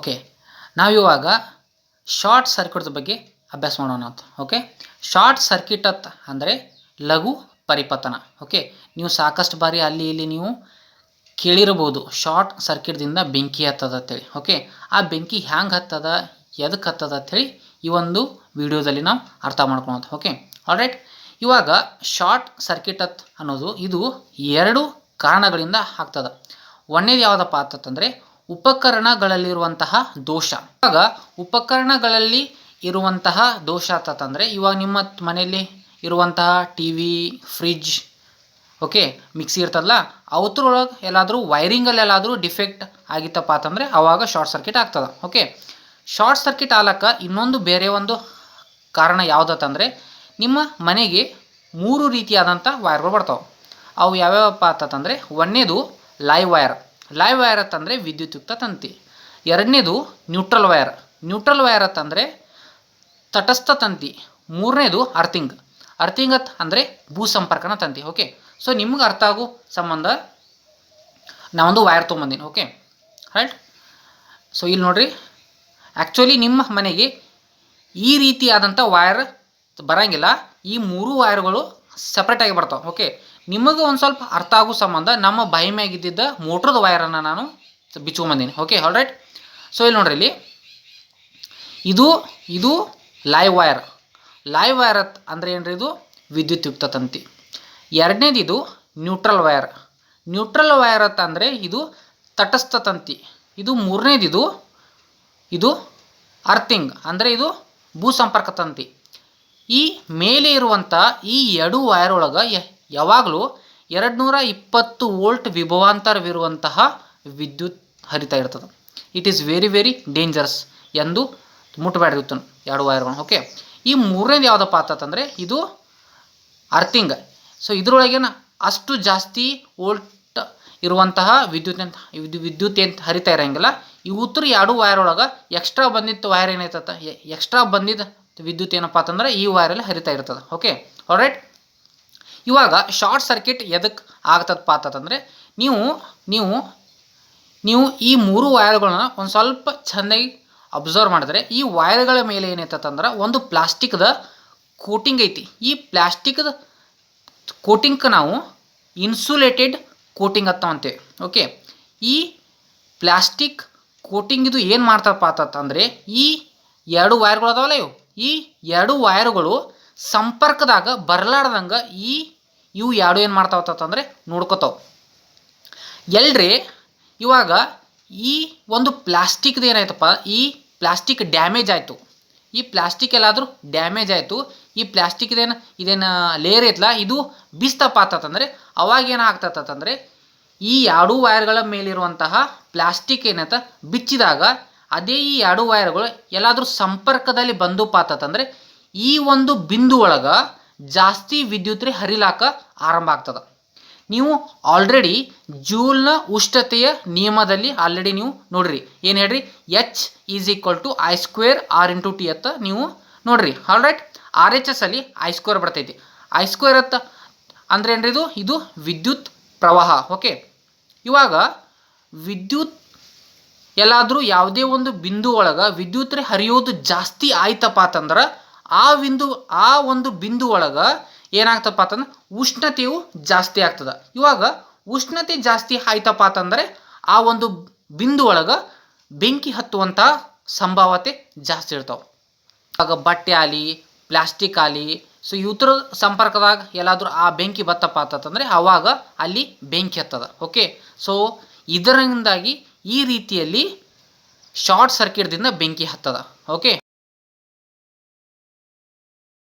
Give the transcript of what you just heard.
Okay, ನಾವಿವಾಗ short circuit ಬಗ್ಗೆ ಅಭ್ಯಾಸ ಮಾಡೋಣ ಅಂತ. ಓಕೆ, ಶಾರ್ಟ್ ಸರ್ಕ್ಯೂಟ್ ಅಂದರೆ ಲಘು ಪರಿಪತನ. ಓಕೆ, ನೀವು ಸಾಕಷ್ಟು ಬಾರಿ ಅಲ್ಲಿ ಇಲ್ಲಿ ನೀವು ಕೇಳಿರಬಹುದು ಶಾರ್ಟ್ ಸರ್ಕ್ಯೂಟ್ದಿಂದ ಬೆಂಕಿ ಹತ್ತದ ಅಂತೇಳಿ. ಓಕೆ, ಆ ಬೆಂಕಿ ಹ್ಯಾಂಗೆ ಹತ್ತದ, ಎದಕ್ಕೆ ಹತ್ತದ ಅಂಥೇಳಿ ಈ ಒಂದು ವಿಡಿಯೋದಲ್ಲಿ ನಾವು ಅರ್ಥ ಮಾಡ್ಕೊಳೋದು. Okay, all right. ಇವಾಗ ಶಾರ್ಟ್ ಸರ್ಕ್ಯೂಟ್ ಅನ್ನೋದು ಇದು ಎರಡು ಕಾರಣಗಳಿಂದ ಆಗ್ತದೆ. ಒಂದೇದು ಯಾವುದಪ್ಪ ಅಂತಂದರೆ ಉಪಕರಣಗಳಲ್ಲಿರುವಂತಹ ದೋಷ. ಇವಾಗ ಉಪಕರಣಗಳಲ್ಲಿ ಇರುವಂತಹ ದೋಷ ಅಂತಂದರೆ ಇವಾಗ ನಿಮ್ಮ ಮನೆಯಲ್ಲಿ ಇರುವಂತಹ T V, fridge, okay, mixie ಇರ್ತದಲ್ಲ, ಅವತ್ರೊಳಗೆ ಎಲ್ಲಾದರೂ ವೈರಿಂಗಲ್ಲಿ ಎಲ್ಲಾದರೂ ಡಿಫೆಕ್ಟ್ ಆಗಿತ್ತಪ್ಪ ಅಂತಂದರೆ ಆವಾಗ ಶಾರ್ಟ್ ಸರ್ಕ್ಯೂಟ್ ಆಗ್ತದೆ. ಓಕೆ, ಶಾರ್ಟ್ ಸರ್ಕ್ಯೂಟ್ ಆಗ್ಲಕ್ಕೆ ಇನ್ನೊಂದು ಬೇರೆ ಒಂದು ಕಾರಣ ಯಾವುದಂತಂದರೆ ನಿಮ್ಮ ಮನೆಗೆ 3 ರೀತಿಯಾದಂಥ ವೈರ್ಗಳು ಬರ್ತಾವೆ. ಅವು ಯಾವ್ಯಾವಪ್ಪ ಅಂತಂದರೆ ಒಂದನೇದು ಲೈವ್ ವೈರ್. ಲೈವ್ ವೈರ್ ಅಂತಂದರೆ ವಿದ್ಯುತ್ಯುಕ್ತ ತಂತಿ. ಎರಡನೇದು ನ್ಯೂಟ್ರಲ್ ವೈರ್. ನ್ಯೂಟ್ರಲ್ ವೈರ್ ಅಂತಂದರೆ ತಟಸ್ಥ ತಂತಿ. ಮೂರನೇದು ಅರ್ಥಿಂಗ್. ಅರ್ಥಿಂಗ್ ಅಂದರೆ ಭೂ ಸಂಪರ್ಕನ ತಂತಿ. ಓಕೆ, ಸೊ ನಿಮ್ಗೆ ಅರ್ಥ ಆಗೋ ಸಂಬಂಧ ನಾವೊಂದು ವೈರ್ ತೊಗೊಂಬಂದೀನಿ. Okay, right. ಸೊ ಇಲ್ಲಿ ನೋಡ್ರಿ, ಆ್ಯಕ್ಚುಲಿ ನಿಮ್ಮ ಮನೆಗೆ ಈ ರೀತಿಯಾದಂಥ ವೈರ್ ಬರೋಂಗಿಲ್ಲ. ಈ 3 ವೈರ್ಗಳು ಸಪ್ರೇಟಾಗಿ ಬರ್ತಾವೆ. ಓಕೆ, ನಿಮಗೆ ಒಂದು ಸ್ವಲ್ಪ ಅರ್ಥ ಆಗೋ ಸಂಬಂಧ ನಮ್ಮ ಬಾಯಿ ಮ್ಯಾಗಿದ್ದಿದ್ದ ಮೋಟ್ರದ ವೈರನ್ನು ನಾನು ಬಿಚ್ಕೊಂಬಂದೀನಿ. Okay, all right. ಸೊ ಇಲ್ಲಿ ನೋಡ್ರಿ, ಇಲ್ಲಿ ಇದು ಲೈವ್ ವೈರ್. ಲೈವ್ ವೈರ್ ಅಂದರೆ ಏನ್ರಿ, ಇದು ವಿದ್ಯುತ್ಯುಕ್ತ ತಂತಿ. ಎರಡನೇದು ಇದು ನ್ಯೂಟ್ರಲ್ ವೈರ್. ನ್ಯೂಟ್ರಲ್ ವೈರ್ ಅಂದರೆ ಇದು ತಟಸ್ಥ ತಂತಿ. ಇದು ಮೂರನೇದು ಇದು ಅರ್ಥಿಂಗ್ ಅಂದರೆ ಇದು ಭೂ ಸಂಪರ್ಕ ತಂತಿ. ಈ ಮೇಲೆ ಇರುವಂಥ ಈ 2 ವೈರ್ ಒಳಗೆ ಯಾವಾಗಲೂ 220 ವೋಲ್ಟ್ ವಿಭವಾಂತರವಿರುವಂತಹ ವಿದ್ಯುತ್ ಹರಿತಾ ಇರ್ತದೆ. It is very very dangerous ಎಂದು ಮುಟ್ಟಬೇಡ್ರಿ ಇವತ್ತು 2 ವೈರ್ಗಳು. ಓಕೆ, ಈ ಮೂರನೇದು ಯಾವುದಪ್ಪ ಅಂತಂದರೆ ಇದು ಅರ್ಥಿಂಗ್. ಸೊ ಇದರೊಳಗೇನು ಅಷ್ಟು ಜಾಸ್ತಿ ವೋಲ್ಟ್ ಇರುವಂತಹ ವಿದ್ಯುತ್ ಏನು ಹರಿತಾ ಇರೋಂಗಿಲ್ಲ. ಇವತ್ತರ 2 ವೈರ್ ಒಳಗೆ ಎಕ್ಸ್ಟ್ರಾ ಬಂದಿತ್ತು ವೈರ್ ಏನೈತತ್ತ, ಎಕ್ಸ್ಟ್ರಾ ಬಂದಿದ್ದ ವಿದ್ಯುತ್ ಏನಪ್ಪ ಅಂತಂದ್ರೆ ಈ ವೈರಲ್ಲಿ ಹರಿತಾ ಇರ್ತದೆ. Okay, all right. ಇವಾಗ ಶಾರ್ಟ್ ಸರ್ಕ್ಯೂಟ್ ಎದಕ್ಕೆ ಆಗ್ತದಪ್ಪ ಅಂತಂದರೆ ನೀವು ಈ 3 ವೈರ್ಗಳನ್ನ ಒಂದು ಸ್ವಲ್ಪ ಚೆಂದಾಗಿ ಅಬ್ಸರ್ವ್ ಮಾಡಿದ್ರೆ ಈ ವೈರ್ಗಳ ಮೇಲೆ ಏನೈತಂದ್ರೆ ಒಂದು ಪ್ಲಾಸ್ಟಿಕ್ದ ಕೋಟಿಂಗ್ ಐತಿ. ಈ ಪ್ಲಾಸ್ಟಿಕ್ದ ಕೋಟಿಂಗ್ಗೆ ನಾವು ಇನ್ಸುಲೇಟೆಡ್ ಕೋಟಿಂಗ್ ಅಂತಂತೇವೆ. ಓಕೆ, ಈ ಪ್ಲಾಸ್ಟಿಕ್ ಕೋಟಿಂಗ್ ಇದು ಏನು ಮಾಡ್ತಪ್ಪ ಅಂತಂದರೆ ಈ 2 ವೈರ್ಗಳು ಅದಾವಲ್ಲ, ಈ 2 ವೈರ್ಗಳು ಸಂಪರ್ಕದಾಗ ಬರಲಾರ್ದಂಗೆ ಇವು 2 ಏನು ಮಾಡ್ತಾವಂತಂದರೆ ನೋಡ್ಕೋತಾವೆ. ಎಲ್ರಿ ಇವಾಗ ಈ ಒಂದು ಪ್ಲಾಸ್ಟಿಕ್ದು ಏನಾಯ್ತಪ್ಪ, ಈ ಪ್ಲಾಸ್ಟಿಕ್ ಡ್ಯಾಮೇಜ್ ಆಯಿತು. ಈ ಪ್ಲಾಸ್ಟಿಕ್ ಎಲ್ಲಾದರೂ ಡ್ಯಾಮೇಜ್ ಆಯಿತು, ಈ ಇದೇನು ಲೇಯರ್ ಐತಲ್ಲ ಇದು ಬಿಸ್ತಪ್ಪ ಅಂತಂದರೆ ಅವಾಗ ಏನಾಗ್ತದಂದರೆ ಈ 2 ವೈರ್ಗಳ ಮೇಲಿರುವಂತಹ ಪ್ಲಾಸ್ಟಿಕ್ ಏನಂತ ಬಿಚ್ಚಿದಾಗ ಅದೇ ಈ 2 ವೈರ್ಗಳು ಎಲ್ಲಾದರೂ ಸಂಪರ್ಕದಲ್ಲಿ ಬಂದುಪ್ಪ ಅಂತಂದರೆ ಈ ಒಂದು ಬಿಂದು ಒಳಗೆ ಜಾಸ್ತಿ ವಿದ್ಯುತ್ ಹರಿಲಾಕ ಆರಂಭ ಆಗ್ತದೆ. ನೀವು ಆಲ್ರೆಡಿ ಜೂಲ್ನ ಉಷ್ಣತೆಯ ನಿಯಮದಲ್ಲಿ ಆಲ್ರೆಡಿ ನೀವು ನೋಡ್ರಿ, ಏನು ಹೇಳ್ರಿ, H = I²R × T ಅಂತ ನೀವು ನೋಡ್ರಿ. ಆಲ್ರೈಟ್, RHS ಅಲ್ಲಿ I² ಬರ್ತೈತಿ. I² ಅಂದರೆ ಏನ್ರಿ, ಇದು ವಿದ್ಯುತ್ ಪ್ರವಾಹ. ಓಕೆ, ಇವಾಗ ವಿದ್ಯುತ್ ಎಲ್ಲಾದರೂ ಯಾವುದೇ ಒಂದು ಬಿಂದು ಒಳಗೆ ವಿದ್ಯುತ್ ಹರಿಯೋದು ಜಾಸ್ತಿ ಆಯ್ತಪ್ಪ ಅಂತಂದ್ರೆ ಆ ಒಂದು ಬಿಂದು ಒಳಗೆ ಏನಾಗ್ತಪ್ಪ ಅಂತಂದ್ರೆ ಉಷ್ಣತೆಯು ಜಾಸ್ತಿ ಆಗ್ತದೆ. ಇವಾಗ ಉಷ್ಣತೆ ಜಾಸ್ತಿ ಆಯ್ತಪ್ಪ ಅಂತಂದರೆ ಆ ಒಂದು ಬಿಂದು ಒಳಗೆ ಬೆಂಕಿ ಹತ್ತುವಂಥ ಸಂಭಾವ್ಯತೆ ಜಾಸ್ತಿ ಇರ್ತಾವೆ. ಆಗ ಬಟ್ಟೆ ಆಗಲಿ ಪ್ಲಾಸ್ಟಿಕ್ ಆಗಲಿ, ಸೊ ಇವತ್ತರ ಸಂಪರ್ಕದಾಗ ಎಲ್ಲಾದರೂ ಆ ಬೆಂಕಿ ಬತ್ತಪ್ಪ ಅಂತಂದರೆ ಆವಾಗ ಅಲ್ಲಿ ಬೆಂಕಿ ಹತ್ತದ. ಓಕೆ, ಸೊ ಇದರಿಂದಾಗಿ ಈ ರೀತಿಯಲ್ಲಿ ಶಾರ್ಟ್ ಸರ್ಕ್ಯೂಟ್ದಿಂದ ಬೆಂಕಿ ಹತ್ತದ. ಓಕೆ.